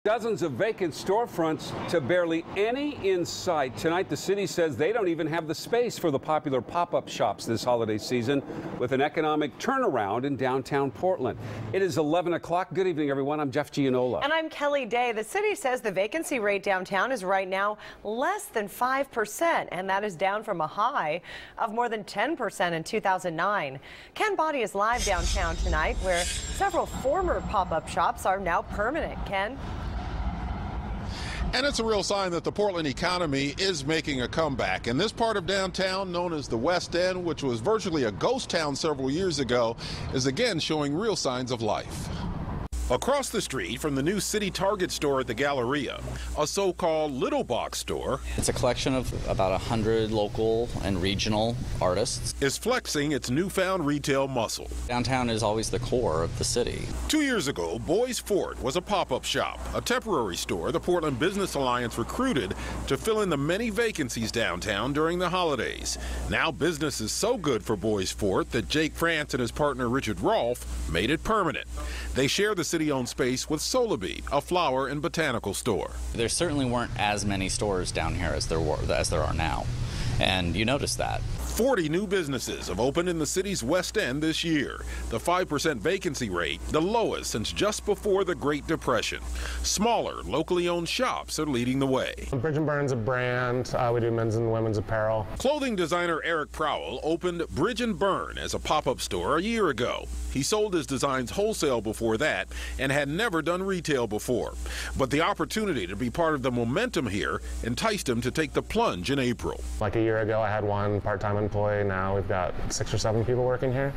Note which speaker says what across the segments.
Speaker 1: Dozens of vacant storefronts to barely any in sight. Tonight, the city says they don't even have the space for the popular pop-up shops this holiday season, with an economic turnaround in downtown Portland. It is 11 o'clock. Good evening, everyone. I'm Jeff Gianola.
Speaker 2: And I'm Kelly Day. The city says the vacancy rate downtown is right now less than 5%, and that is down from a high of more than 10% in 2009. Ken Body is live downtown tonight, where several former pop-up shops are now permanent. Ken?
Speaker 3: And it's a real sign that the Portland economy is making a comeback. And this part of downtown, known as the West End, which was virtually a ghost town several years ago, is again showing real signs of life. Across the street from the new City Target store at the Galleria, a so-called little box store.
Speaker 4: It's a collection of about 100 local and regional artists.
Speaker 3: Is flexing its newfound retail muscle.
Speaker 4: Downtown is always the core of the city.
Speaker 3: 2 years ago, Boys Fort was a pop-up shop, a temporary store the Portland Business Alliance recruited to fill in the many vacancies downtown during the holidays. Now business is so good for Boys Fort that Jake France and his partner Richard Rolfe made it permanent. They share the city-owned space with Solebeat, a flower and botanical store.
Speaker 4: There certainly weren't as many stores down here as there are now, and you notice that.
Speaker 3: 40 new businesses have opened in the city's West End this year. The 5% vacancy rate, the lowest since just before the Great Depression. Smaller, locally owned shops are leading the way.
Speaker 5: Bridge & Burn's a brand. We do men's and women's apparel.
Speaker 3: Clothing designer Eric Prowell opened Bridge & Burn as a pop-up store a year ago. He sold his designs wholesale before that and had never done retail before. But the opportunity to be part of the momentum here enticed him to take the plunge in April.
Speaker 5: Like a year ago, I had one part-time employee. Now we've got 6 or 7 people working here.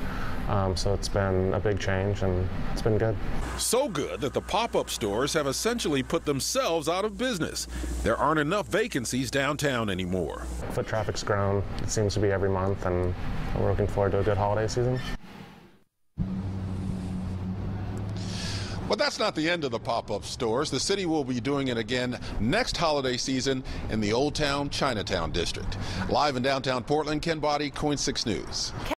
Speaker 5: So it's been a big change, and it's been good.
Speaker 3: So good that the pop-up stores have essentially put themselves out of business. There aren't enough vacancies downtown anymore.
Speaker 5: Foot traffic's grown. It seems to be every month, and we're looking forward to a good holiday season.
Speaker 3: But that's not the end of the pop-up stores. The city will be doing it again next holiday season in the Old Town Chinatown district. Live in downtown Portland, Ken Body, KOIN 6 News.